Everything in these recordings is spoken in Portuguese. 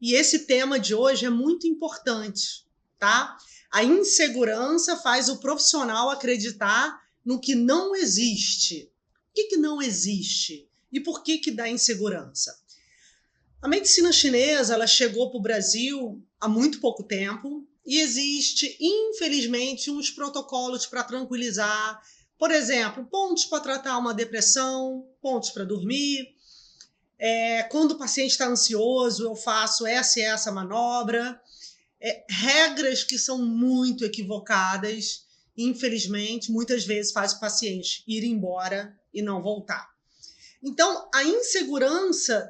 E esse tema de hoje é muito importante, tá? A insegurança faz o profissional acreditar no que não existe. O que não existe? E por que dá insegurança? A medicina chinesa, ela chegou para o Brasil há muito pouco tempo e existe, infelizmente, uns protocolos para tranquilizar. Por exemplo, pontos para tratar uma depressão, pontos para dormir. Quando o paciente está ansioso, eu faço essa e essa manobra. Regras que são muito equivocadas, infelizmente, muitas vezes faz o paciente ir embora e não voltar. Então, a insegurança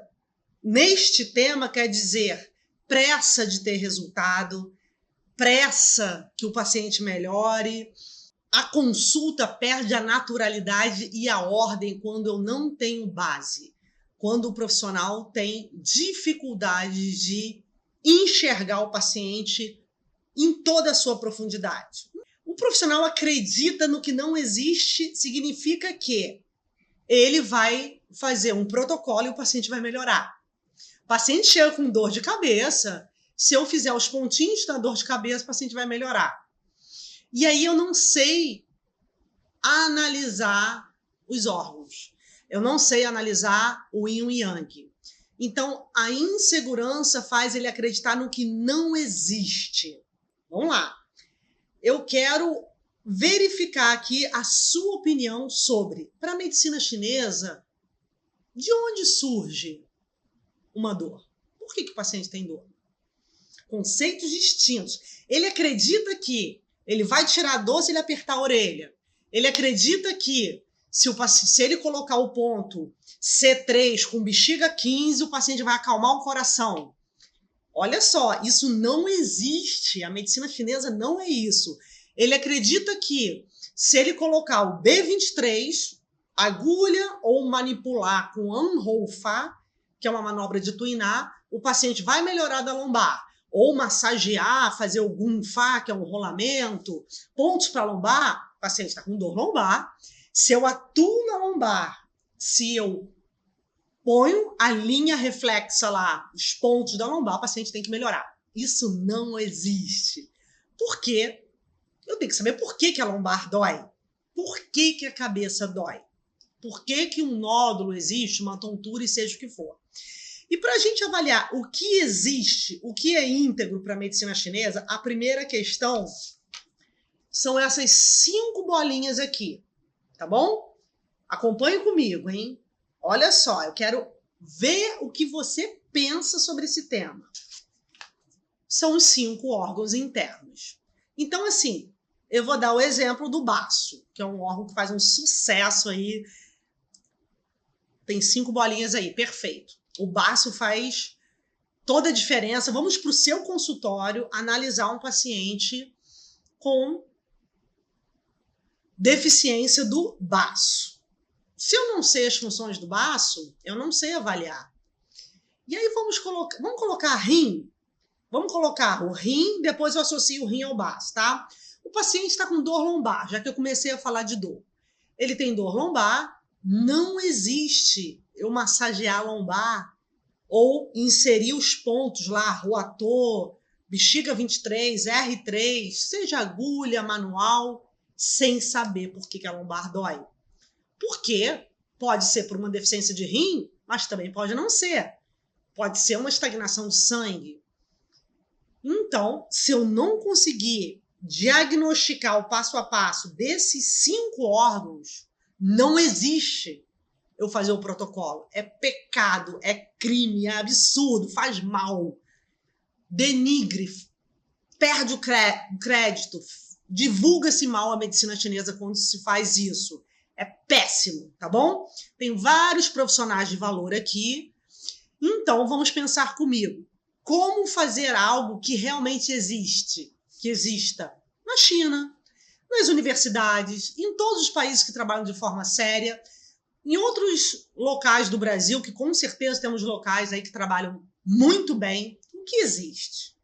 neste tema quer dizer pressa de ter resultado, pressa que o paciente melhore, a consulta perde a naturalidade e a ordem quando eu não tenho base, quando o profissional tem dificuldade de enxergar o paciente em toda a sua profundidade. O profissional acredita no que não existe, significa que ele vai fazer um protocolo e o paciente vai melhorar. O paciente chega com dor de cabeça, se eu fizer os pontinhos da dor de cabeça, o paciente vai melhorar. E aí eu não sei analisar os órgãos. Eu não sei analisar o yin e o yang. Então, a insegurança faz ele acreditar no que não existe. Vamos lá. Eu quero verificar aqui a sua opinião sobre, para a medicina chinesa, de onde surge uma dor? Por que o paciente tem dor? Conceitos distintos. Ele acredita que ele vai tirar a dor se ele apertar a orelha. Ele acredita que se ele colocar o ponto C3 com bexiga 15, o paciente vai acalmar o coração. Olha só, isso não existe. A medicina chinesa não é isso. Ele acredita que se ele colocar o B23, agulha ou manipular com Anhou-Fa, que é uma manobra de tuinar, o paciente vai melhorar da lombar. Ou massagear, fazer o Gun-Fa, que é um rolamento, pontos para lombar, o paciente está com dor lombar. Se eu atuo na lombar, se eu ponho a linha reflexa lá, os pontos da lombar, o paciente tem que melhorar. Isso não existe. Por quê? Eu tenho que saber por que a lombar dói. Por que a cabeça dói? Por que um nódulo existe, uma tontura e seja o que for. E para a gente avaliar o que existe, o que é íntegro para a medicina chinesa, a primeira questão são essas 5 bolinhas aqui, tá bom? Acompanhe comigo, hein? Olha só, eu quero ver o que você pensa sobre esse tema. São os 5 órgãos internos. Então, assim, eu vou dar o exemplo do baço, que é um órgão que faz um sucesso aí. Tem 5 bolinhas aí, perfeito. O baço faz toda a diferença. Vamos para o seu consultório analisar um paciente com deficiência do baço. Se eu não sei as funções do baço, eu não sei avaliar. E aí vamos colocar rim. Vamos colocar o rim, depois eu associo o rim ao baço, tá? O paciente está com dor lombar, já que eu comecei a falar de dor. Ele tem dor lombar, não existe eu massagear a lombar ou inserir os pontos lá, roator, bexiga 23, R3, seja agulha, manual, sem saber por que a lombar dói. Porque pode ser por uma deficiência de rim, mas também pode não ser. Pode ser uma estagnação de sangue. Então, se eu não conseguir diagnosticar o passo a passo desses 5 órgãos, não existe eu fazer o protocolo. É pecado, é crime, é absurdo, faz mal, denigre, perde o crédito, divulga-se mal a medicina chinesa quando se faz isso. É péssimo, tá bom? Tem vários profissionais de valor aqui, então vamos pensar comigo. Como fazer algo que realmente exista na China, nas universidades, em todos os países que trabalham de forma séria, em outros locais do Brasil, que com certeza temos locais aí que trabalham muito bem, o que existe?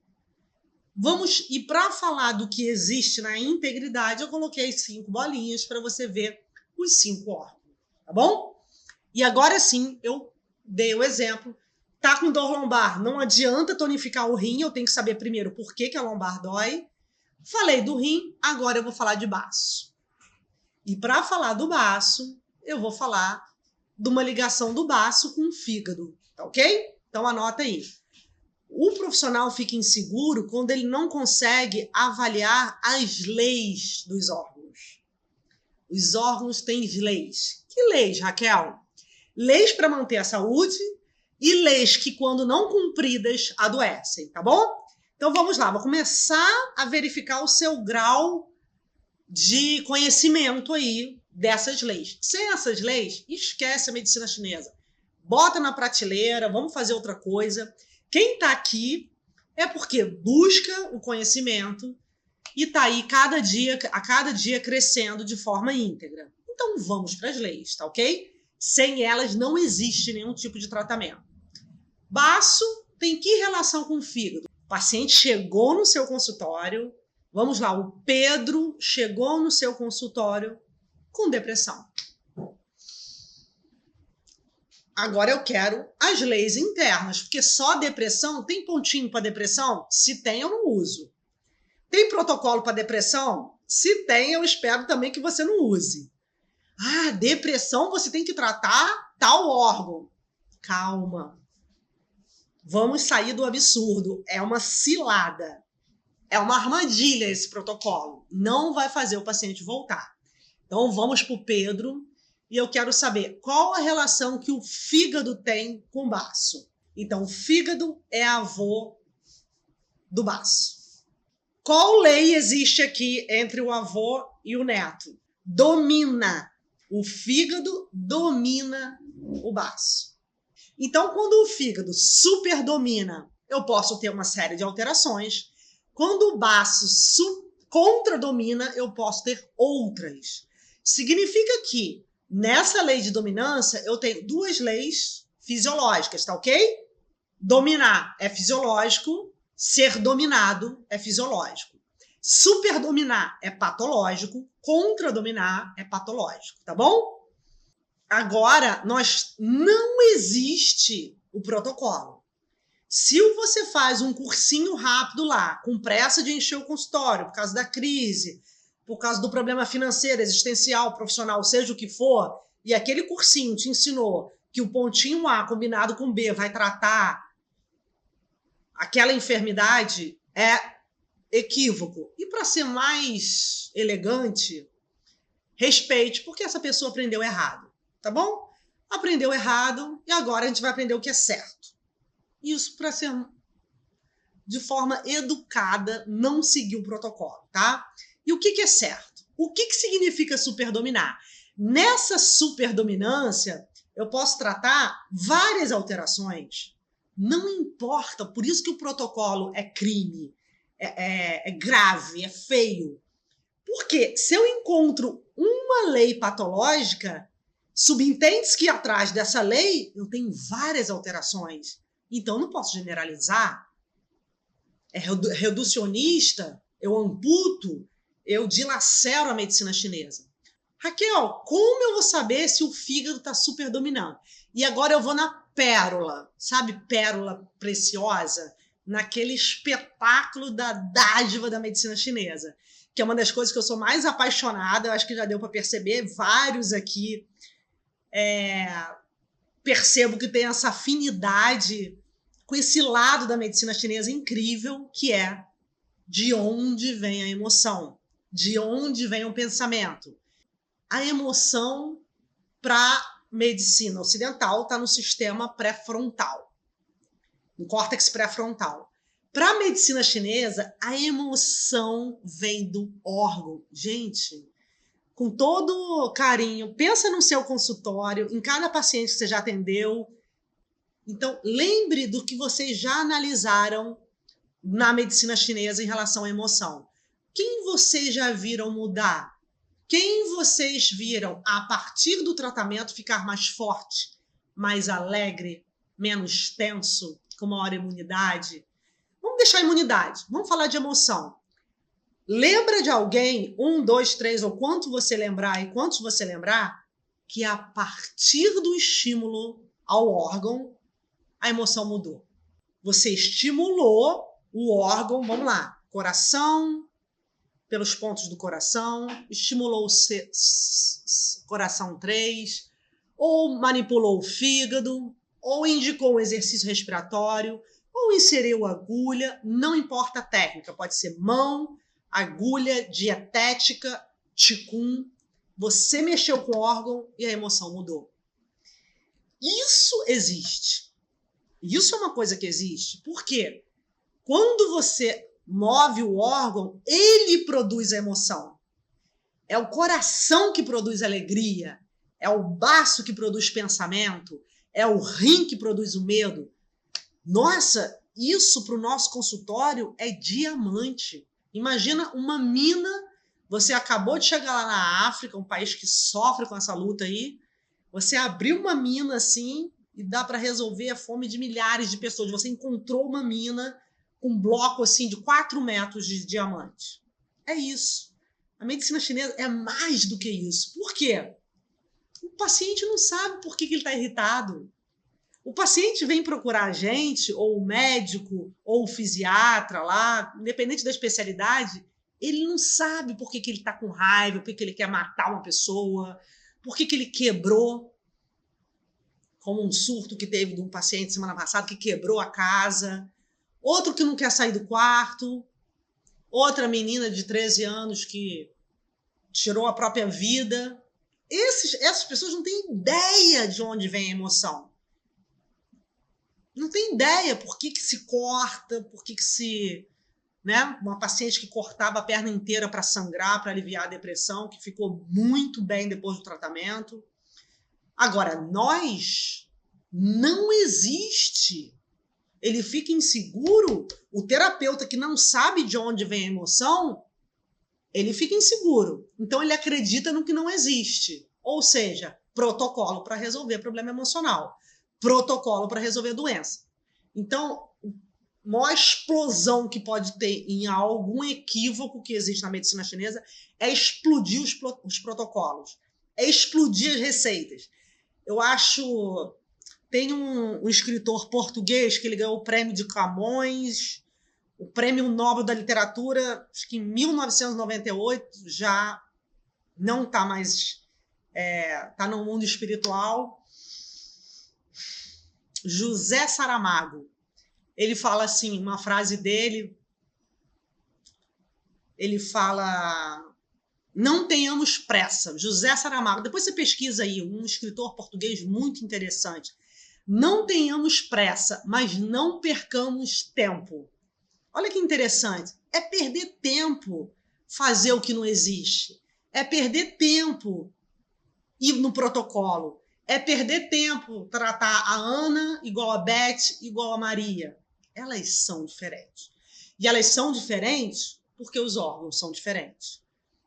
E para falar do que existe na integridade, eu coloquei 5 bolinhas para você ver os 5 órgãos, tá bom? E agora sim, eu dei o exemplo, Tá com dor lombar, não adianta tonificar o rim, eu tenho que saber primeiro por que a lombar dói. Falei do rim, agora eu vou falar de baço. E para falar do baço, eu vou falar de uma ligação do baço com o fígado, tá ok? Então anota aí. O profissional fica inseguro quando ele não consegue avaliar as leis dos órgãos. Os órgãos têm leis. Que leis, Raquel? Leis para manter a saúde e leis que, quando não cumpridas, adoecem, tá bom? Então vamos lá, vou começar a verificar o seu grau de conhecimento aí dessas leis. Sem essas leis, esquece a medicina chinesa. Bota na prateleira, vamos fazer outra coisa. Quem está aqui é porque busca o conhecimento e está aí a cada dia crescendo de forma íntegra. Então vamos para as leis, tá ok? Sem elas não existe nenhum tipo de tratamento. Baço tem que relação com o fígado? O paciente chegou no seu consultório, vamos lá, o Pedro chegou no seu consultório com depressão. Agora eu quero as leis internas, porque só depressão, tem pontinho para depressão? Se tem, eu não uso. Tem protocolo para depressão? Se tem, eu espero também que você não use. Ah, depressão você tem que tratar tal órgão. Calma. Vamos sair do absurdo. É uma cilada. É uma armadilha esse protocolo. Não vai fazer o paciente voltar. Então vamos para o Pedro e eu quero saber qual a relação que o fígado tem com o baço. Então o fígado é avô do baço. Qual lei existe aqui entre o avô e o neto? Domina. O fígado domina o baço. Então, quando o fígado superdomina, eu posso ter uma série de alterações. Quando o baço contradomina, eu posso ter outras. Significa que, nessa lei de dominância, eu tenho duas leis fisiológicas, tá ok? Dominar é fisiológico, ser dominado é fisiológico. Superdominar é patológico, contradominar é patológico, tá bom? Agora, não existe o protocolo. Se você faz um cursinho rápido lá, com pressa de encher o consultório, por causa da crise, por causa do problema financeiro, existencial, profissional, seja o que for, e aquele cursinho te ensinou que o pontinho A combinado com B vai tratar aquela enfermidade, é equívoco. E para ser mais elegante, respeite, porque essa pessoa aprendeu errado. Tá bom? Aprendeu errado e agora a gente vai aprender o que é certo. Isso para ser de forma educada, não seguir o protocolo, tá? E o que é certo? O que significa superdominar? Nessa superdominância, eu posso tratar várias alterações. Não importa, por isso que o protocolo é crime, é grave, é feio. Porque se eu encontro uma lei patológica, subentende-se que atrás dessa lei eu tenho várias alterações. Então, não posso generalizar. É reducionista, eu amputo, eu dilacero a medicina chinesa. Raquel, como eu vou saber se o fígado está super dominando? E agora eu vou na pérola, sabe, pérola preciosa? Naquele espetáculo da dádiva da medicina chinesa, que é uma das coisas que eu sou mais apaixonada, eu acho que já deu para perceber, vários aqui percebo que tem essa afinidade com esse lado da medicina chinesa incrível, que é de onde vem a emoção, de onde vem o pensamento. A emoção, para medicina ocidental, está no sistema pré-frontal, no córtex pré-frontal. Para a medicina chinesa, a emoção vem do órgão. Gente, com todo carinho, pensa no seu consultório, em cada paciente que você já atendeu. Então, lembre do que vocês já analisaram na medicina chinesa em relação à emoção. Quem vocês já viram mudar? Quem vocês viram, a partir do tratamento, ficar mais forte, mais alegre, menos tenso, com maior imunidade? Vamos deixar a imunidade, vamos falar de emoção. Lembra de alguém, 1, 2, 3, ou quanto você lembrar e quantos você lembrar, que a partir do estímulo ao órgão, a emoção mudou. Você estimulou o órgão, vamos lá, coração, pelos pontos do coração, estimulou o coração 3, ou manipulou o fígado, ou indicou um exercício respiratório, ou inseriu agulha, não importa a técnica, pode ser mão, agulha, dietética, Qigong. Você mexeu com o órgão e a emoção mudou. Isso existe. Isso é uma coisa que existe. Por quê? Quando você move o órgão, ele produz a emoção. É o coração que produz alegria, é o baço que produz pensamento, é o rim que produz o medo. Nossa, isso para o nosso consultório é diamante. Imagina uma mina, você acabou de chegar lá na África, um país que sofre com essa luta aí, você abriu uma mina assim e dá para resolver a fome de milhares de pessoas. Você encontrou uma mina com um bloco assim de 4 metros de diamante. É isso. A medicina chinesa é mais do que isso. Por quê? O paciente não sabe por que ele está irritado. O paciente vem procurar a gente, ou o médico, ou o fisiatra lá, independente da especialidade, ele não sabe por que ele está com raiva, por que ele quer matar uma pessoa, por que ele quebrou, como um surto que teve de um paciente semana passada, que quebrou a casa, outro que não quer sair do quarto, outra menina de 13 anos que tirou a própria vida. Essas pessoas não têm ideia de onde vem a emoção. Não tem ideia por que se corta, por que se... Né? Uma paciente que cortava a perna inteira para sangrar, para aliviar a depressão, que ficou muito bem depois do tratamento. Agora, nós, não existe. Ele fica inseguro, o terapeuta que não sabe de onde vem a emoção, ele fica inseguro. Então, ele acredita no que não existe. Ou seja, protocolo para resolver problema emocional. Protocolo para resolver doença. Então, a maior explosão que pode ter em algum equívoco que existe na medicina chinesa é explodir os protocolos, é explodir as receitas. Eu acho... Tem um escritor português que ele ganhou o prêmio de Camões, o prêmio Nobel da Literatura, acho que em 1998, já não está mais... está no mundo espiritual. José Saramago. Ele fala assim, uma frase dele, ele fala, não tenhamos pressa. José Saramago, depois você pesquisa aí, um escritor português muito interessante. Não tenhamos pressa, mas não percamos tempo. Olha que interessante, é perder tempo fazer o que não existe. É perder tempo ir no protocolo. É perder tempo tratar a Ana igual a Beth, igual a Maria. Elas são diferentes. E elas são diferentes porque os órgãos são diferentes,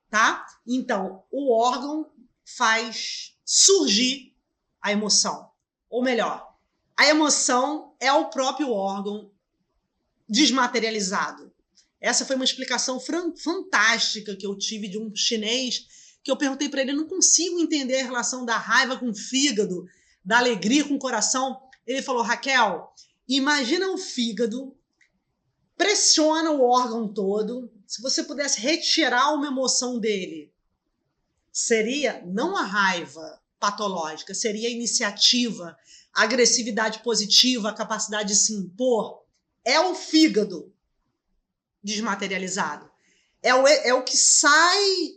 tá? Então, o órgão faz surgir a emoção. Ou melhor, a emoção é o próprio órgão desmaterializado. Essa foi uma explicação fantástica que eu tive de um chinês que eu perguntei para ele, eu não consigo entender a relação da raiva com o fígado, da alegria com o coração. Ele falou, Raquel, imagina o fígado, pressiona o órgão todo, se você pudesse retirar uma emoção dele, seria não a raiva patológica, seria a iniciativa, a agressividade positiva, a capacidade de se impor. É o fígado desmaterializado. É o que sai...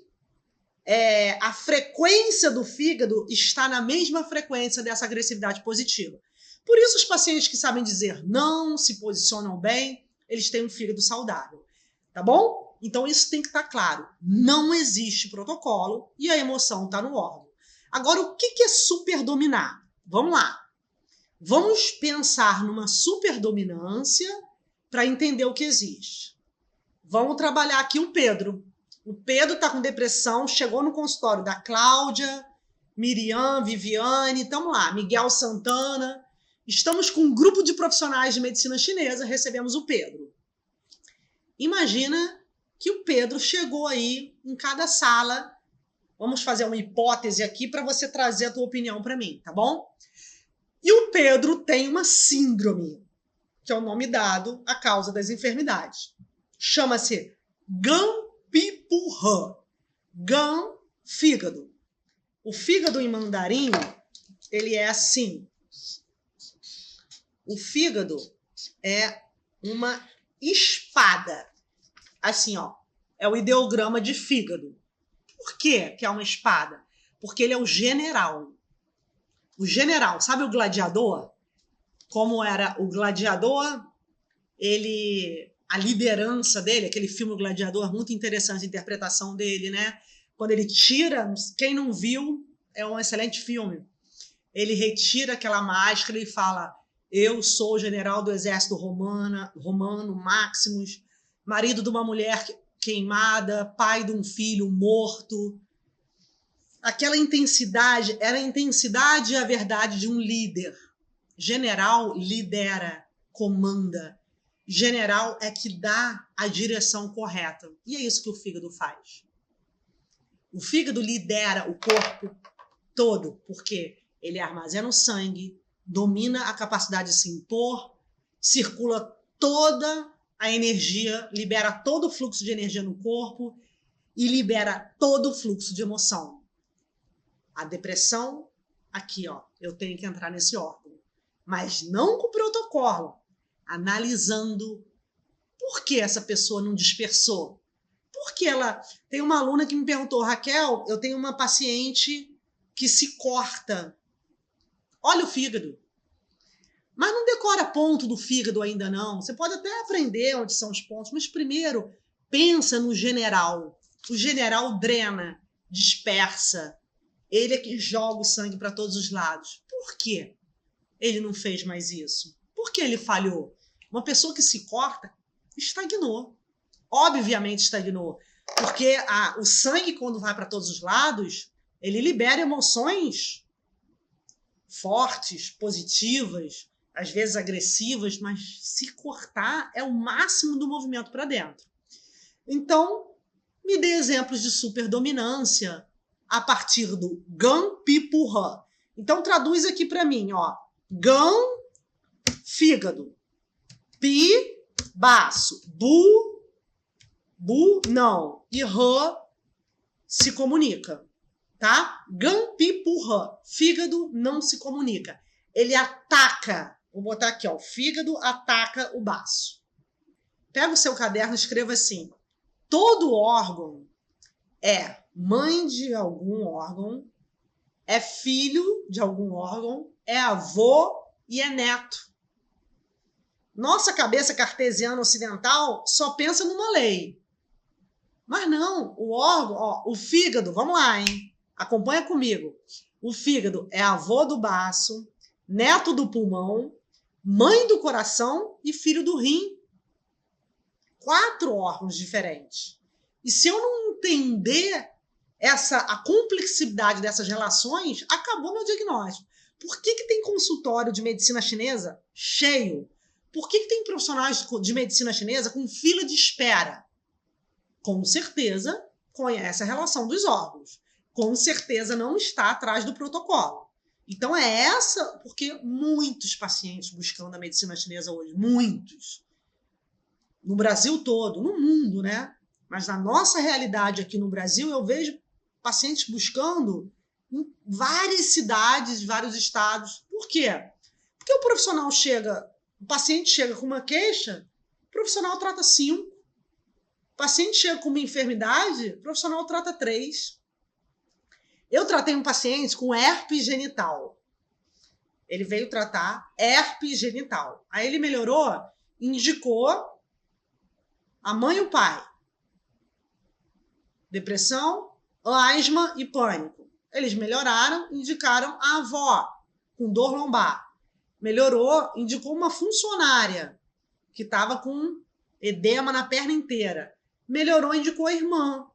a frequência do fígado está na mesma frequência dessa agressividade positiva. Por isso, os pacientes que sabem dizer não, se posicionam bem, eles têm um fígado saudável. Tá bom? Então, isso tem que estar claro. Não existe protocolo e a emoção está no órgão. Agora, o que é superdominar? Vamos lá. Vamos pensar numa superdominância para entender o que existe. Vamos trabalhar aqui o Pedro. O Pedro está com depressão, chegou no consultório da Cláudia, Miriam, Viviane, estamos lá, Miguel Santana. Estamos com um grupo de profissionais de medicina chinesa, recebemos o Pedro. Imagina que o Pedro chegou aí em cada sala. Vamos fazer uma hipótese aqui para você trazer a tua opinião para mim, tá bom? E o Pedro tem uma síndrome, que é o nome dado à causa das enfermidades. Chama-se Gampipuhan. Gam, fígado. O fígado em mandarim, ele é assim. O fígado é uma espada. Assim, ó. É o ideograma de fígado. Por quê que é uma espada? Porque ele é o general. O general, sabe o gladiador? Como era o gladiador, a liderança dele, aquele filme Gladiador, muito interessante a interpretação dele, né? Quando ele tira, quem não viu, é um excelente filme. Ele retira aquela máscara e fala: eu sou o general do exército romano, Maximus, marido de uma mulher queimada, pai de um filho morto. Aquela intensidade, era a intensidade e a verdade de um líder. General lidera, comanda. General é que dá a direção correta. E é isso que o fígado faz. O fígado lidera o corpo todo, porque ele armazena o sangue, domina a capacidade de se impor, circula toda a energia, libera todo o fluxo de energia no corpo e libera todo o fluxo de emoção. A depressão, aqui, ó, eu tenho que entrar nesse órgão, mas não com protocolo, analisando por que essa pessoa não dispersou. Porque ela... Tem uma aluna que me perguntou: Raquel, eu tenho uma paciente que se corta. Olha o fígado. Mas não decora ponto do fígado ainda não. Você pode até aprender onde são os pontos, mas primeiro pensa no general. O general drena, dispersa. Ele é que joga o sangue para todos os lados. Por quê ele não fez mais isso? Por que ele falhou? Uma pessoa que se corta estagnou. Obviamente estagnou. Porque o sangue, quando vai para todos os lados, ele libera emoções fortes, positivas, às vezes agressivas, mas se cortar é o máximo do movimento para dentro. Então, me dê exemplos de superdominância a partir do Gampipuhan. Então, traduz aqui para mim, ó. Gam, fígado. Pi, baço. Bu, não. E Rã, se comunica. Tá? Gampipuhan. Fígado não se comunica. Ele ataca. Vou botar aqui, ó. O fígado ataca o baço. Pega o seu caderno e escreva assim: todo órgão é mãe de algum órgão, é filho de algum órgão, é avô e é neto. Nossa cabeça cartesiana ocidental só pensa numa lei. Mas não, o órgão, ó, o fígado, vamos lá, hein? Acompanha comigo. O fígado é avô do baço, neto do pulmão, mãe do coração e filho do rim. 4 órgãos diferentes. E se eu não entender a complexidade dessas relações, acabou meu diagnóstico. Por que tem consultório de medicina chinesa cheio? Por que tem profissionais de medicina chinesa com fila de espera? Com certeza conhece a relação dos órgãos. Com certeza não está atrás do protocolo. Então é essa, porque muitos pacientes buscando a medicina chinesa hoje, muitos. No Brasil todo, no mundo, né? Mas na nossa realidade aqui no Brasil, eu vejo pacientes buscando em várias cidades, vários estados. Por quê? Porque o paciente chega com uma queixa, o profissional trata 5. O paciente chega com uma enfermidade, o profissional trata 3. Eu tratei um paciente com herpes genital. Ele veio tratar herpes genital. Aí ele melhorou, indicou a mãe e o pai. Depressão, asma e pânico. Eles melhoraram, indicaram a avó com dor lombar. Melhorou, indicou uma funcionária que estava com edema na perna inteira. Melhorou, indicou a irmã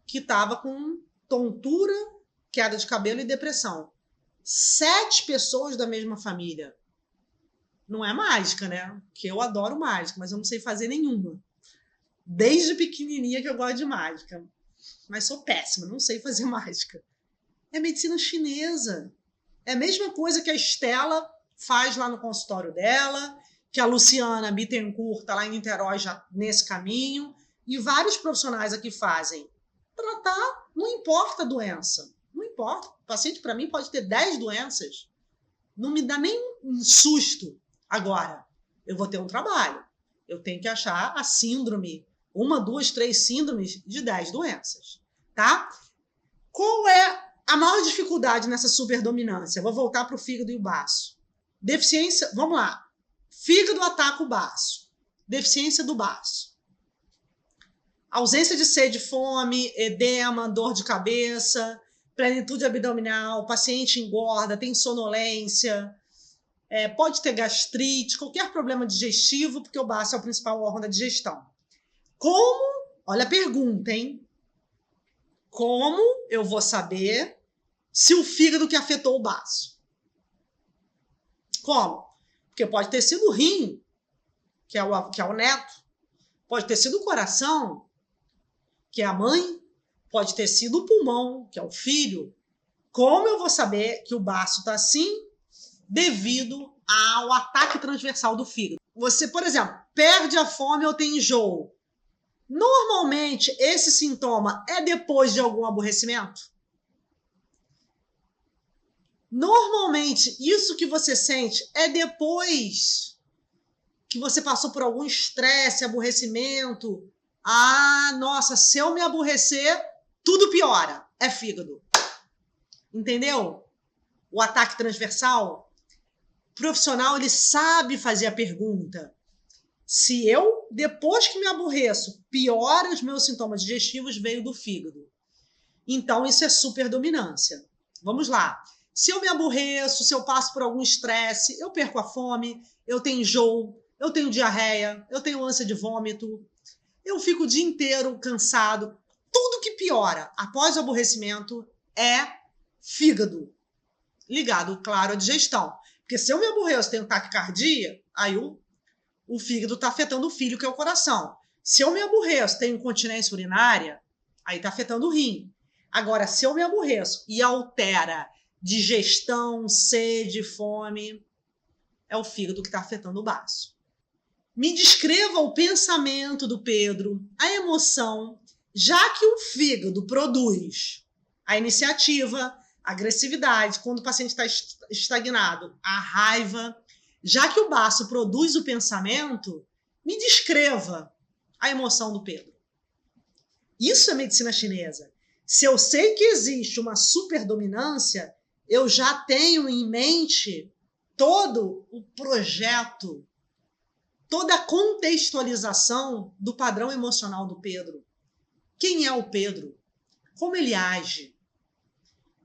que estava com tontura, queda de cabelo e depressão. 7 pessoas da mesma família. Não é mágica, né? Porque eu adoro mágica, mas eu não sei fazer nenhuma. Desde pequenininha que eu gosto de mágica. Mas sou péssima, não sei fazer mágica. É medicina chinesa. É a mesma coisa que a Estela faz lá no consultório dela, que a Luciana Bittencourt está lá em Niterói já nesse caminho, e vários profissionais aqui fazem. Tratar, não importa a doença, não importa. O paciente, para mim, pode ter 10 doenças, não me dá nem um susto. Agora, eu vou ter um trabalho, eu tenho que achar a síndrome, 1, 2, 3 síndromes de 10 doenças, tá? Qual é a maior dificuldade nessa superdominância? Vou voltar para o fígado e o baço. Deficiência, vamos lá. Fígado ataca o baço. Deficiência do baço. Ausência de sede, fome, edema, dor de cabeça, plenitude abdominal, o paciente engorda, tem sonolência, pode ter gastrite, qualquer problema digestivo, porque o baço é o principal órgão da digestão. Como? Olha a pergunta, hein? Como eu vou saber se o fígado que afetou o baço? Como? Porque pode ter sido o rim, que é o neto, pode ter sido o coração, que é a mãe, pode ter sido o pulmão, que é o filho. Como eu vou saber que o baço está assim? Devido ao ataque transversal do fígado. Você, por exemplo, perde a fome ou tem enjoo. Normalmente, esse sintoma é depois de algum aborrecimento? Normalmente, isso que você sente é depois que você passou por algum estresse, aborrecimento. Ah, nossa, se eu me aborrecer, tudo piora. É fígado. Entendeu? O ataque transversal. O profissional, ele sabe fazer a pergunta. Se eu, depois que me aborreço, piora os meus sintomas digestivos, veio do fígado. Então, isso é superdominância. Vamos lá. Se eu me aborreço, se eu passo por algum estresse, eu perco a fome, eu tenho enjoo, eu tenho diarreia, eu tenho ânsia de vômito, eu fico o dia inteiro cansado. Tudo que piora após o aborrecimento é fígado. Ligado, claro, à digestão. Porque se eu me aborreço, tenho taquicardia, aí o fígado está afetando o filho, que é o coração. Se eu me aborreço, tenho incontinência urinária, aí está afetando o rim. Agora, se eu me aborreço e altera digestão, sede, fome, é o fígado que está afetando o baço. Me descreva o pensamento do Pedro, a emoção, já que o fígado produz a iniciativa, a agressividade, quando o paciente está estagnado, a raiva. Já que o baço produz o pensamento, me descreva a emoção do Pedro. Isso é medicina chinesa. Se eu sei que existe uma superdominância, eu já tenho em mente todo o projeto, toda a contextualização do padrão emocional do Pedro. Quem é o Pedro? Como ele age?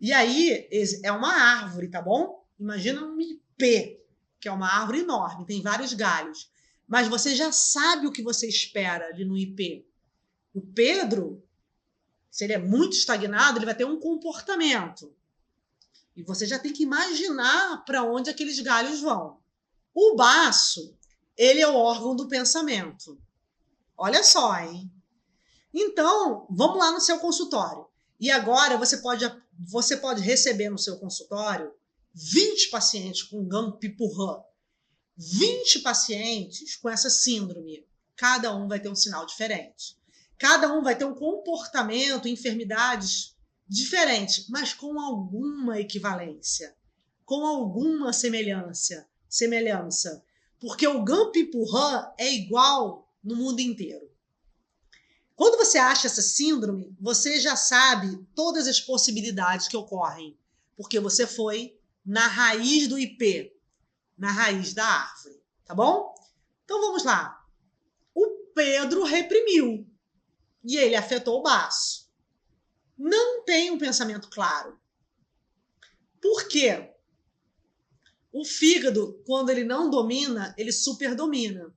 E aí, é uma árvore, tá bom? Imagina um ipê, que é uma árvore enorme, tem vários galhos. Mas você já sabe o que você espera ali no ipê. O Pedro, se ele é muito estagnado, ele vai ter um comportamento. E você já tem que imaginar para onde aqueles galhos vão. O baço, ele é o órgão do pensamento. Olha só, hein? Então, vamos lá no seu consultório. E agora você pode receber no seu consultório 20 pacientes com Gunpipurra. 20 pacientes com essa síndrome. Cada um vai ter um sinal diferente. Cada um vai ter um comportamento, enfermidades diferentes, mas com alguma equivalência, com alguma semelhança. Porque o Gunpipurra é igual no mundo inteiro. Quando você acha essa síndrome, você já sabe todas as possibilidades que ocorrem, porque você foi na raiz do ipê, na raiz da árvore, tá bom? Então vamos lá. O Pedro reprimiu e ele afetou o baço. Não tem um pensamento claro. Por quê? O fígado, quando ele não domina, ele superdomina.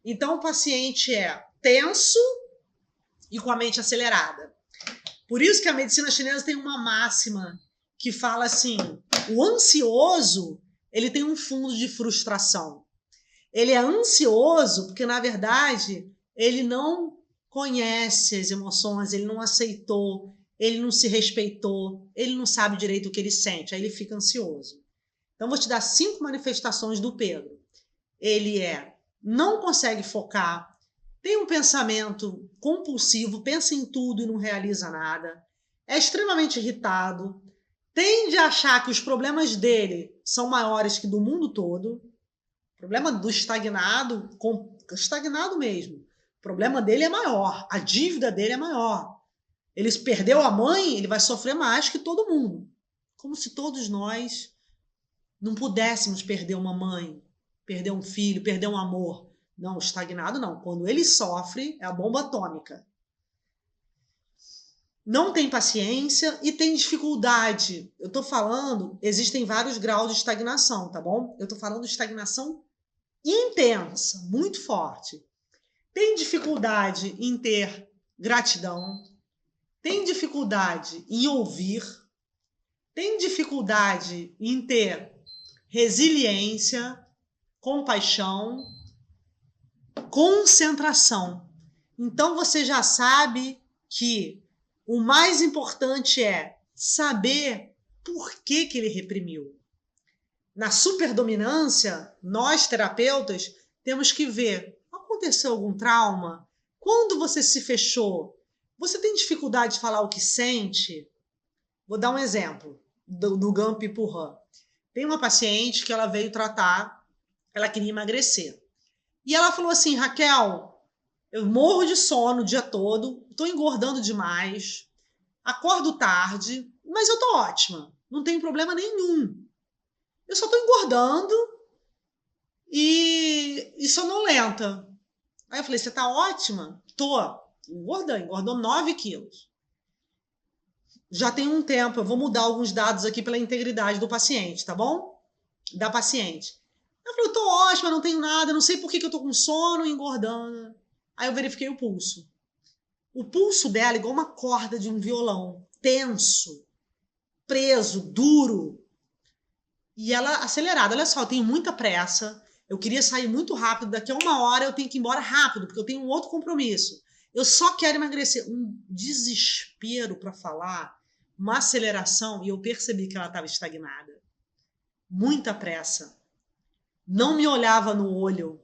Então o paciente é tenso e com a mente acelerada. Por isso que a medicina chinesa tem uma máxima que fala assim, o ansioso, ele tem um fundo de frustração. Ele é ansioso porque, na verdade, ele não conhece as emoções, ele não aceitou, ele não se respeitou, ele não sabe direito o que ele sente, aí ele fica ansioso. Então, vou te dar 5 manifestações do Pedro. Ele não consegue focar, tem um pensamento compulsivo, pensa em tudo e não realiza nada, é extremamente irritado, tende a achar que os problemas dele são maiores que do mundo todo. O problema do estagnado mesmo. O problema dele é maior, a dívida dele é maior. Ele perdeu a mãe, ele vai sofrer mais que todo mundo. Como se todos nós não pudéssemos perder uma mãe, perder um filho, perder um amor. Não, estagnado não. Quando ele sofre, é a bomba atômica. Não tem paciência e tem dificuldade. Eu tô falando, existem vários graus de estagnação, tá bom? Eu tô falando de estagnação intensa, muito forte. Tem dificuldade em ter gratidão, tem dificuldade em ouvir, tem dificuldade em ter resiliência, compaixão, concentração. Então você já sabe que o mais importante é saber por que ele reprimiu. Na superdominância, nós terapeutas temos que ver, aconteceu algum trauma? Quando você se fechou, você tem dificuldade de falar o que sente? Vou dar um exemplo do Gampi Purran. Tem uma paciente que ela veio tratar, ela queria emagrecer. E ela falou assim, Raquel, eu morro de sono o dia todo, estou engordando demais, acordo tarde, mas eu estou ótima, não tem problema nenhum. Eu só estou engordando e sonolenta. Aí eu falei, você está ótima? Tô engordando, engordou 9 quilos. Já tem um tempo, eu vou mudar alguns dados aqui pela integridade do paciente, tá bom? Da paciente. Ela falou, eu tô ótima, não tenho nada, não sei por que eu tô com sono e engordando. Aí eu verifiquei o pulso. O pulso dela é igual uma corda de um violão, tenso, preso, duro. E ela acelerada. Olha só, eu tenho muita pressa, eu queria sair muito rápido, daqui a 1 hora eu tenho que ir embora rápido, porque eu tenho um outro compromisso. Eu só quero emagrecer. Um desespero para falar, uma aceleração, e eu percebi que ela estava estagnada. Muita pressa. Não me olhava no olho,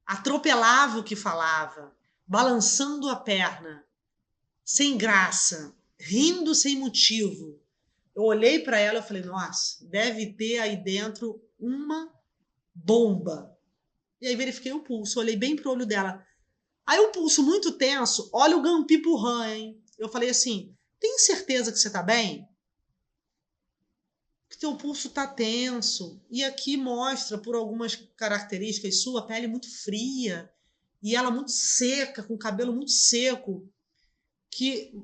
atropelava o que falava, balançando a perna, sem graça, rindo sem motivo. Eu olhei para ela e falei, nossa, deve ter aí dentro uma bomba. E aí verifiquei o pulso, olhei bem pro olho dela. Aí o pulso muito tenso, olha o Gampi Purran, hein? Eu falei assim, tem certeza que você tá bem? Que teu pulso tá tenso. E aqui mostra, por algumas características sua, a pele muito fria e ela muito seca, com o cabelo muito seco, que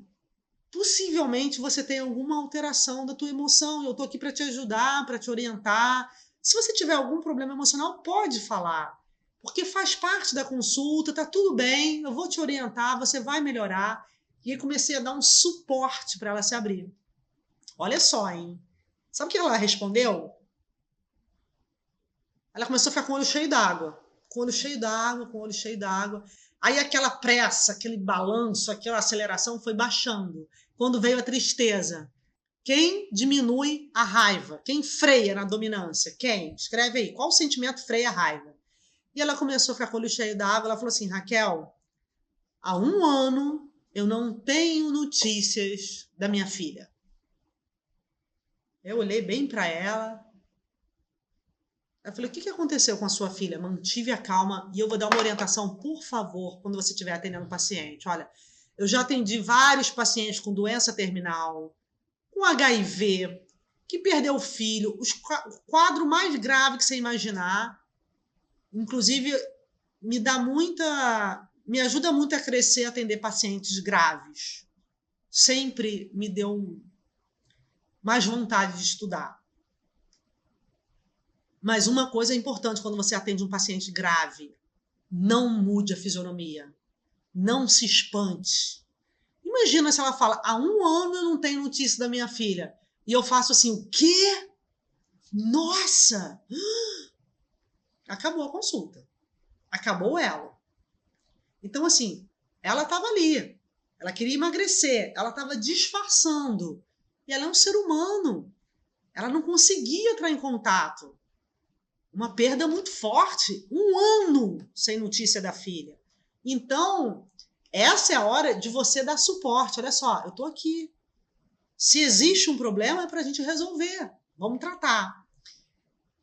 possivelmente você tem alguma alteração da tua emoção. Eu tô aqui para te ajudar, para te orientar. Se você tiver algum problema emocional, pode falar, porque faz parte da consulta, tá tudo bem, eu vou te orientar, você vai melhorar. E aí comecei a dar um suporte para ela se abrir. Olha só, hein? Sabe o que ela respondeu? Ela começou a ficar com o olho cheio d'água. Com o olho cheio d'água, com o olho cheio d'água. Aí aquela pressa, aquele balanço, aquela aceleração foi baixando. Quando veio a tristeza. Quem diminui a raiva? Quem freia na dominância? Quem? Escreve aí. Qual sentimento freia a raiva? E ela começou a ficar com o olho cheio d'água. Ela falou assim, Raquel, há 1 ano eu não tenho notícias da minha filha. Eu olhei bem para ela. Eu falei, o que aconteceu com a sua filha? Mantive a calma e eu vou dar uma orientação, por favor, quando você estiver atendendo o paciente. Olha, eu já atendi vários pacientes com doença terminal, com HIV, que perdeu o filho, o quadro mais grave que você imaginar. Inclusive, me ajuda muito a crescer, a atender pacientes graves. Sempre me deu mais vontade de estudar. Mas uma coisa é importante quando você atende um paciente grave, não mude a fisionomia, não se espante. Imagina se ela fala, há 1 ano eu não tenho notícia da minha filha, e eu faço assim, o quê? Nossa! Acabou a consulta, acabou ela. Então assim, ela estava ali, ela queria emagrecer, ela estava disfarçando, e ela é um ser humano. Ela não conseguia entrar em contato. Uma perda muito forte. 1 ano sem notícia da filha. Então, essa é a hora de você dar suporte. Olha só, eu estou aqui. Se existe um problema, é para a gente resolver. Vamos tratar.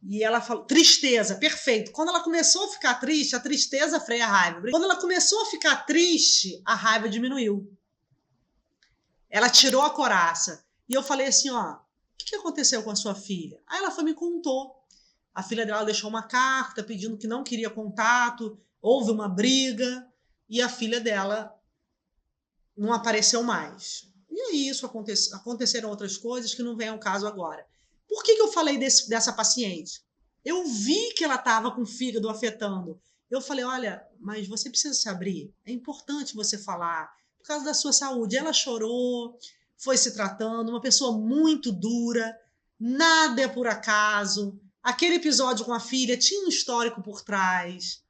E ela falou, tristeza, perfeito. Quando ela começou a ficar triste, a tristeza freia a raiva. Quando ela começou a ficar triste, a raiva diminuiu. Ela tirou a coraça. E eu falei assim, ó, o que aconteceu com a sua filha? Aí ela foi me contou. A filha dela deixou uma carta pedindo que não queria contato, houve uma briga e a filha dela não apareceu mais. E aí isso aconteceram outras coisas que não vem ao caso agora. Por que eu falei dessa paciente? Eu vi que ela estava com o fígado afetando. Eu falei, olha, mas você precisa se abrir. É importante você falar por causa da sua saúde. Ela chorou, foi se tratando, uma pessoa muito dura, nada é por acaso. Aquele episódio com a filha tinha um histórico por trás.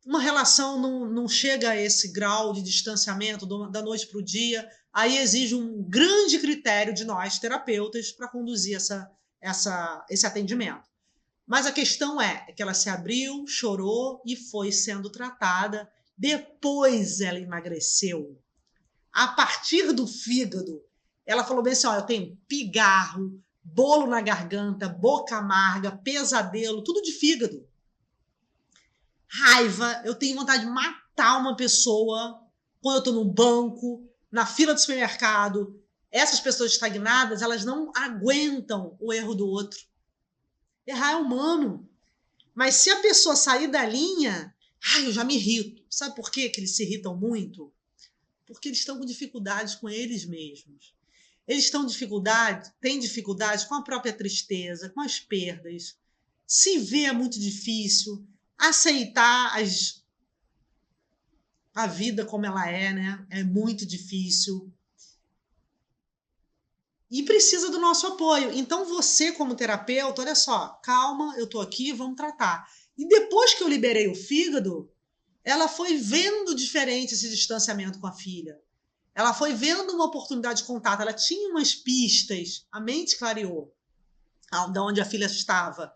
Uma relação não chega a esse grau de distanciamento da noite para o dia. Aí exige um grande critério de nós, terapeutas, para conduzir esse atendimento. Mas a questão é que ela se abriu, chorou e foi sendo tratada. Depois ela emagreceu. A partir do fígado, ela falou bem assim, ó, eu tenho pigarro, bolo na garganta, boca amarga, pesadelo, tudo de fígado. Raiva, eu tenho vontade de matar uma pessoa quando eu estou no banco, na fila do supermercado. Essas pessoas estagnadas, elas não aguentam o erro do outro. Errar é humano. Mas se a pessoa sair da linha, eu já me irrito. Sabe por quê que eles se irritam muito? Porque eles estão com dificuldades com eles mesmos. Eles têm dificuldade com a própria tristeza, com as perdas. Se ver é muito difícil. Aceitar a vida como ela é, né? É muito difícil. E precisa do nosso apoio. Então você, como terapeuta, olha só, calma, eu tô aqui, vamos tratar. E depois que eu liberei o fígado, ela foi vendo diferente esse distanciamento com a filha. Ela foi vendo uma oportunidade de contato, ela tinha umas pistas, a mente clareou de onde a filha estava.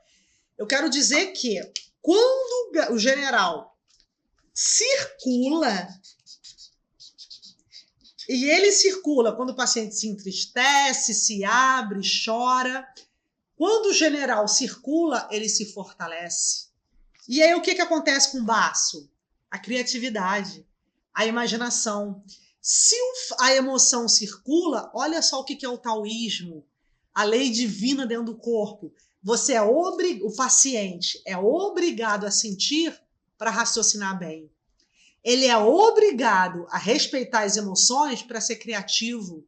Eu quero dizer que quando o general circula, e ele circula quando o paciente se entristece, se abre, chora. Quando o general circula, ele se fortalece. E aí o que acontece com o baço? A criatividade, a imaginação. Se a emoção circula, olha só o que é o taoísmo, a lei divina dentro do corpo. O paciente é obrigado a sentir para raciocinar bem. Ele é obrigado a respeitar as emoções para ser criativo.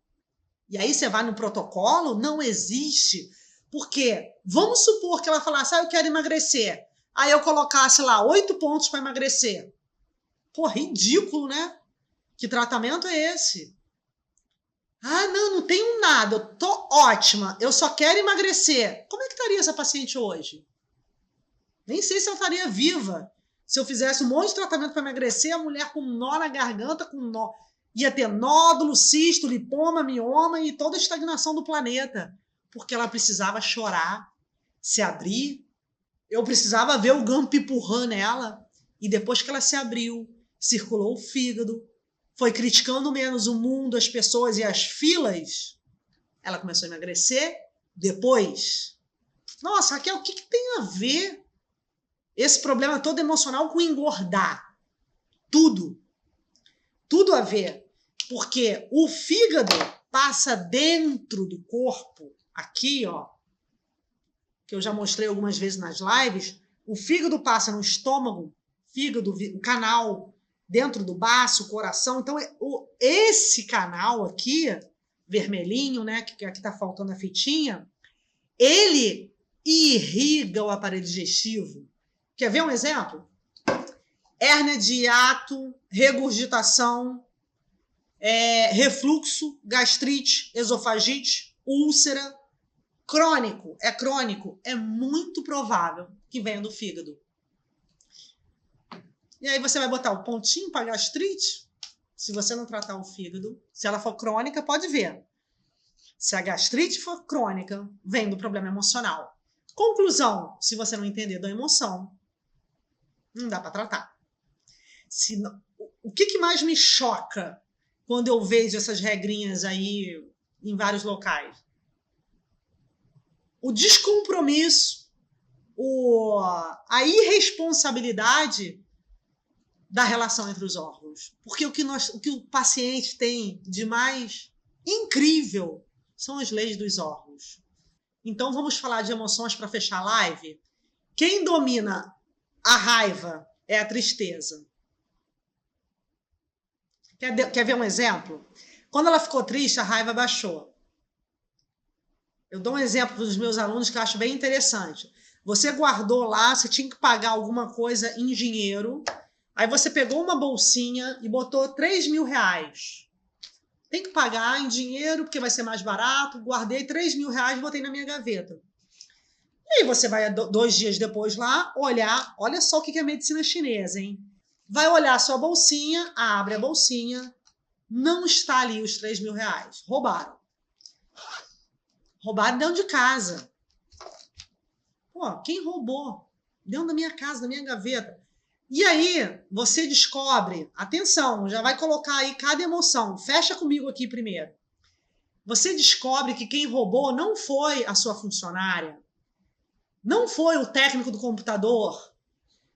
E aí você vai no protocolo, não existe. Porque vamos supor que ela falasse, eu quero emagrecer. Aí eu colocasse lá 8 pontos para emagrecer. Pô, ridículo, né? Que tratamento é esse? Não tenho nada, eu tô ótima, eu só quero emagrecer. Como é que estaria essa paciente hoje? Nem sei se ela estaria viva. Se eu fizesse um monte de tratamento para emagrecer, a mulher com nó na garganta, ia ter nódulo, cisto, lipoma, mioma e toda a estagnação do planeta. Porque ela precisava chorar, se abrir. Eu precisava ver o Gampipurran nela. E depois que ela se abriu, circulou o fígado, foi criticando menos o mundo, as pessoas e as filas, ela começou a emagrecer. Depois, nossa, Raquel, o que tem a ver esse problema todo emocional com engordar? Tudo a ver, porque o fígado passa dentro do corpo, aqui, ó, que eu já mostrei algumas vezes nas lives. O fígado passa no estômago, o canal dentro do baço, o coração. Então, esse canal aqui, vermelhinho, né, que aqui tá faltando a fitinha, ele irriga o aparelho digestivo. Quer ver um exemplo? Hérnia de hiato, regurgitação, refluxo, gastrite, esofagite, úlcera, crônico, é muito provável que venha do fígado. E aí você vai botar o pontinho para gastrite, se você não tratar o fígado. Se ela for crônica, pode ver. Se a gastrite for crônica, vem do problema emocional. Conclusão, se você não entender da emoção, não dá para tratar. O que mais me choca quando eu vejo essas regrinhas aí em vários locais? O descompromisso, a irresponsabilidade da relação entre os órgãos. Porque o que o paciente tem de mais incrível são as leis dos órgãos. Então vamos falar de emoções para fechar a live? Quem domina a raiva é a tristeza. Quer ver um exemplo? Quando ela ficou triste, a raiva baixou. Eu dou um exemplo para os meus alunos que eu acho bem interessante. Você guardou lá, você tinha que pagar alguma coisa em dinheiro, aí você pegou uma bolsinha e botou 3 mil reais. Tem que pagar em dinheiro porque vai ser mais barato. Guardei 3 mil reais e botei na minha gaveta. E aí você vai 2 dias depois lá olhar, olha só o que é medicina chinesa, hein? Vai olhar a sua bolsinha, abre a bolsinha, não está ali os 3 mil reais. Roubaram. Roubaram dentro de casa. Pô, quem roubou? Dentro da minha casa, da minha gaveta. E aí, você descobre, atenção, já vai colocar aí cada emoção. Fecha comigo aqui primeiro. Você descobre que quem roubou não foi a sua funcionária, não foi o técnico do computador,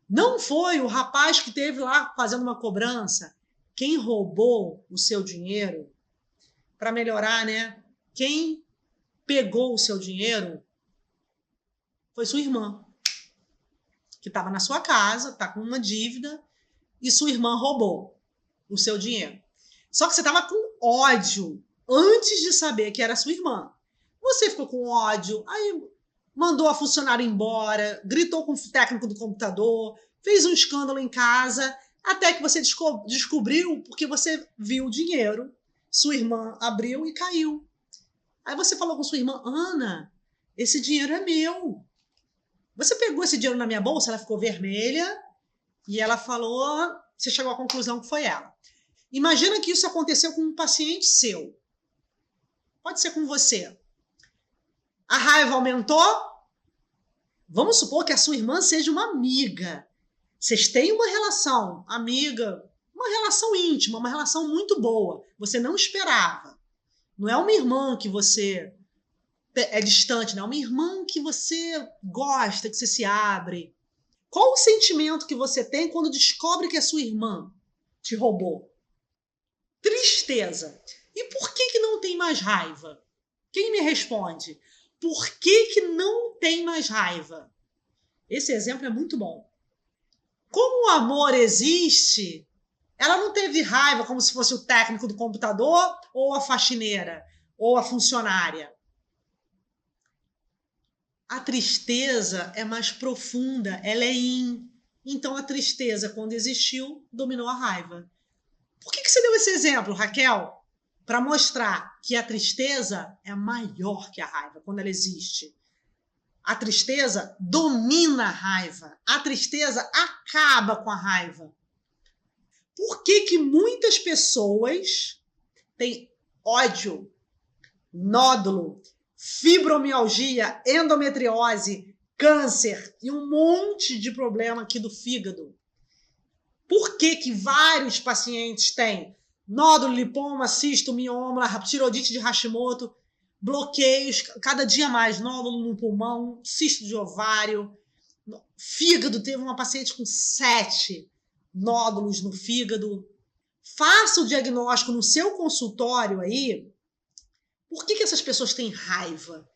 não foi o rapaz que esteve lá fazendo uma cobrança. Quem roubou o seu dinheiro, para melhorar, né? Quem pegou o seu dinheiro foi sua irmã, que estava na sua casa, está com uma dívida, e sua irmã roubou o seu dinheiro. Só que você estava com ódio antes de saber que era sua irmã. Você ficou com ódio, aí mandou a funcionária embora, gritou com o técnico do computador, fez um escândalo em casa, até que você descobriu porque você viu o dinheiro, sua irmã abriu e caiu. Aí você falou com sua irmã, Ana, esse dinheiro é meu. Você pegou esse dinheiro na minha bolsa, ela ficou vermelha e ela falou, você chegou à conclusão que foi ela. Imagina que isso aconteceu com um paciente seu. Pode ser com você. A raiva aumentou? Vamos supor que a sua irmã seja uma amiga. Vocês têm uma relação, amiga, uma relação íntima, uma relação muito boa. Você não esperava. Não é uma irmã que você é distante, não. É uma irmã que você gosta, que você se abre. Qual o sentimento que você tem quando descobre que a sua irmã te roubou? Tristeza. E por que não tem mais raiva? Quem me responde? Por que não tem mais raiva? Esse exemplo é muito bom. Como o amor existe, ela não teve raiva como se fosse o técnico do computador ou a faxineira ou a funcionária. A tristeza é mais profunda, ela é Então a tristeza, quando existiu, dominou a raiva. Por que você deu esse exemplo, Raquel? Para mostrar que a tristeza é maior que a raiva quando ela existe. A tristeza domina a raiva. A tristeza acaba com a raiva. Por que muitas pessoas têm ódio, nódulo, fibromialgia, endometriose, câncer e um monte de problema aqui do fígado? Por que vários pacientes têm nódulo, lipoma, cisto, mioma, tiroidite de Hashimoto, bloqueios, cada dia mais, nódulo no pulmão, cisto de ovário, fígado, teve uma paciente com 7 nódulos no fígado. Faça o diagnóstico no seu consultório aí. Por que essas pessoas têm raiva?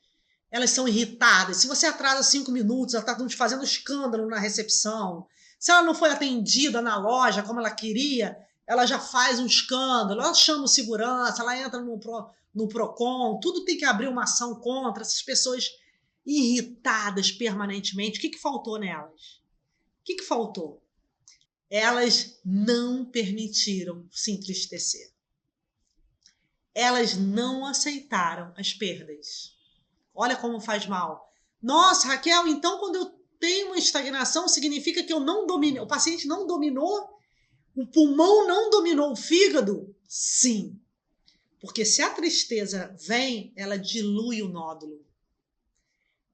Elas são irritadas. Se você atrasa 5 minutos, ela está te fazendo escândalo na recepção. Se ela não foi atendida na loja como ela queria, ela já faz um escândalo, ela chama o segurança, ela entra no PROCON, tudo tem que abrir uma ação contra essas pessoas irritadas permanentemente. O que faltou nelas? O que faltou? Elas não permitiram se entristecer. Elas não aceitaram as perdas. Olha como faz mal. Nossa, Raquel, então quando eu tenho uma estagnação, significa que eu não dominei, o paciente não dominou, o pulmão não dominou o fígado? Sim. Porque se a tristeza vem, ela dilui o nódulo.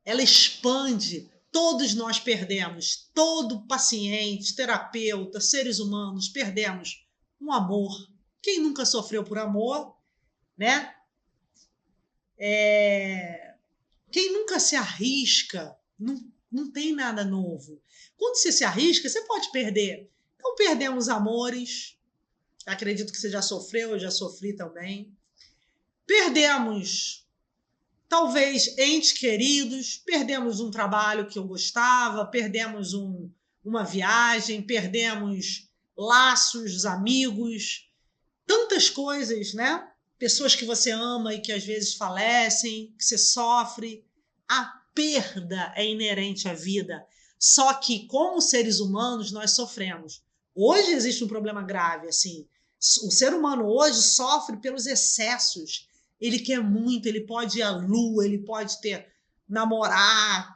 Ela expande. Todos nós perdemos. Todo paciente, terapeuta, seres humanos, perdemos um amor. Quem nunca sofreu por amor, né? Quem nunca se arrisca, não tem nada novo. Quando você se arrisca, você pode perder. Então, perdemos amores. Acredito que você já sofreu, eu já sofri também. Perdemos, talvez, entes queridos. Perdemos um trabalho que eu gostava. Perdemos uma viagem. Perdemos laços, amigos. Tantas coisas, né? Pessoas que você ama e que às vezes falecem, que você sofre. A perda é inerente à vida. Só que, como seres humanos, nós sofremos. Hoje existe um problema grave, assim. O ser humano hoje sofre pelos excessos. Ele quer muito, ele pode ir à lua, ele pode namorar,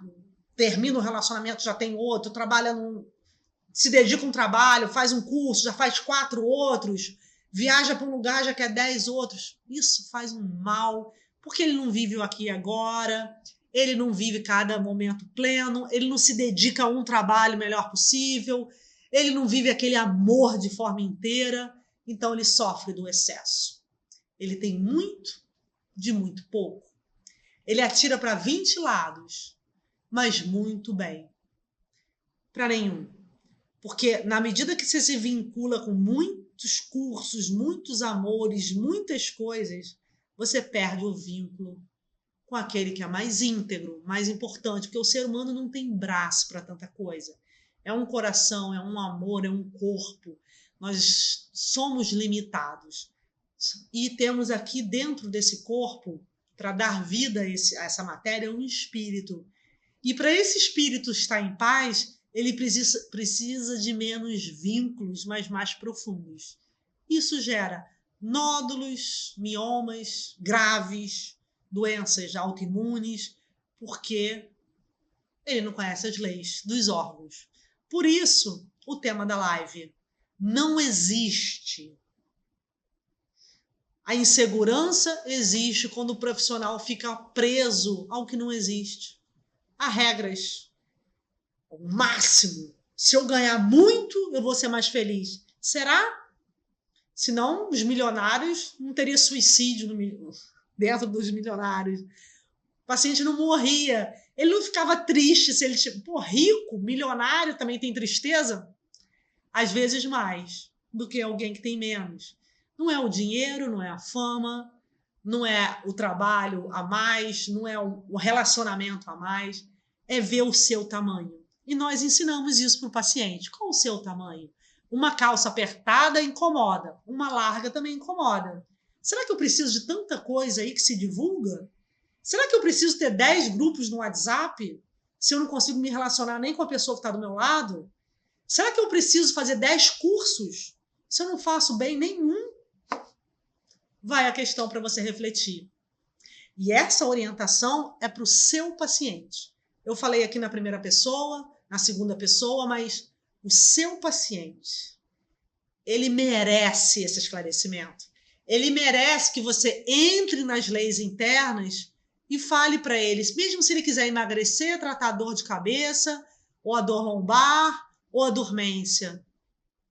termina um relacionamento, já tem outro, se dedica a um trabalho, faz um curso, já faz 4 outros, viaja para um lugar, já quer 10 outros. Isso faz um mal, porque ele não vive o aqui e agora, ele não vive cada momento pleno, ele não se dedica a um trabalho melhor possível, ele não vive aquele amor de forma inteira, então ele sofre do excesso. Ele tem muito de muito pouco. Ele atira para 20 lados, mas muito bem. Para nenhum. Porque na medida que você se vincula com muitos cursos, muitos amores, muitas coisas, você perde o vínculo com aquele que é mais íntegro, mais importante, porque o ser humano não tem braço para tanta coisa. É um coração, é um amor, é um corpo. Nós somos limitados. E temos aqui dentro desse corpo, para dar vida a essa matéria, um espírito. E para esse espírito estar em paz, ele precisa de menos vínculos, mas mais profundos. Isso gera nódulos, miomas graves, doenças autoimunes, porque ele não conhece as leis dos órgãos. Por isso, o tema da live: não existe. A insegurança existe quando o profissional fica preso ao que não existe. Há regras. O máximo. Se eu ganhar muito, eu vou ser mais feliz. Será? Senão, os milionários, não teria suicídio dentro dos milionários. O paciente não morria. Ele não ficava triste se ele... rico, milionário, também tem tristeza? Às vezes mais do que alguém que tem menos. Não é o dinheiro, não é a fama, não é o trabalho a mais, não é o relacionamento a mais, é ver o seu tamanho. E nós ensinamos isso para o paciente. Qual o seu tamanho? Uma calça apertada incomoda, uma larga também incomoda. Será que eu preciso de tanta coisa aí que se divulga? Será que eu preciso ter 10 grupos no WhatsApp se eu não consigo me relacionar nem com a pessoa que está do meu lado? Será que eu preciso fazer 10 cursos se eu não faço bem nenhum? Vai a questão para você refletir. E essa orientação é para o seu paciente. Eu falei aqui na primeira pessoa, na segunda pessoa, mas o seu paciente, ele merece esse esclarecimento. Ele merece que você entre nas leis internas e fale para ele, mesmo se ele quiser emagrecer, tratar a dor de cabeça, ou a dor lombar, ou a dormência.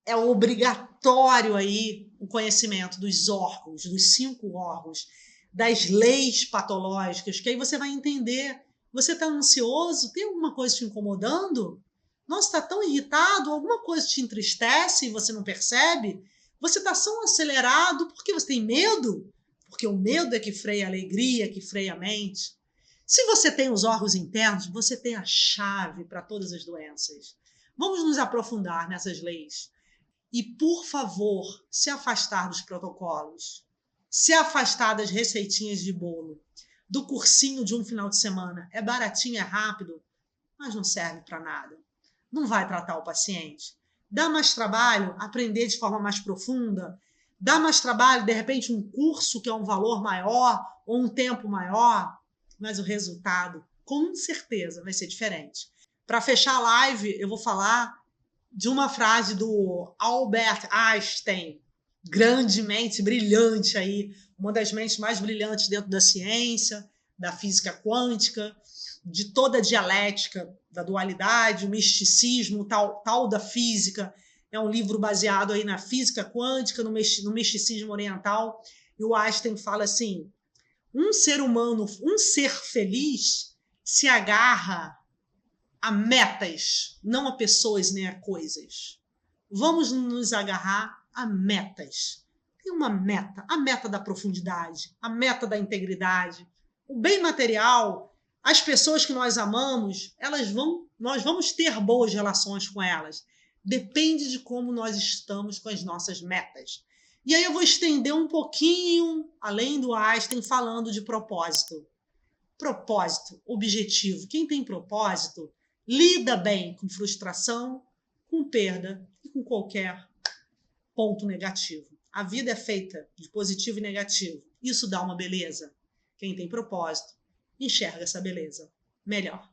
É obrigatório aí o conhecimento dos órgãos, dos 5 órgãos, das leis patológicas, que aí você vai entender. Você está ansioso? Tem alguma coisa te incomodando? Nossa, está tão irritado? Alguma coisa te entristece e você não percebe? Você está tão acelerado porque você tem medo? Porque o medo é que freia a alegria, que freia a mente. Se você tem os órgãos internos, você tem a chave para todas as doenças. Vamos nos aprofundar nessas leis. E, por favor, se afastar dos protocolos, se afastar das receitinhas de bolo, do cursinho de um final de semana. É baratinho, é rápido, mas não serve para nada. Não vai tratar o paciente. Dá mais trabalho aprender de forma mais profunda, dá mais trabalho, de repente, um curso que é um valor maior ou um tempo maior, mas o resultado, com certeza, vai ser diferente. Para fechar a live, eu vou falar de uma frase do Albert Einstein, grandemente brilhante aí, uma das mentes mais brilhantes dentro da ciência, da física quântica, de toda a dialética da dualidade, o misticismo, tal da física. É um livro baseado aí na física quântica, no misticismo oriental. E o Einstein fala assim, um ser humano, um ser feliz se agarra a metas, não a pessoas nem a coisas. Vamos nos agarrar a metas. Tem uma meta, a meta da profundidade, a meta da integridade. O bem material, as pessoas que nós amamos, nós vamos ter boas relações com elas. Depende de como nós estamos com as nossas metas. E aí eu vou estender um pouquinho, além do Einstein, falando de propósito. Propósito, objetivo. Quem tem propósito lida bem com frustração, com perda e com qualquer ponto negativo. A vida é feita de positivo e negativo. Isso dá uma beleza. Quem tem propósito enxerga essa beleza melhor.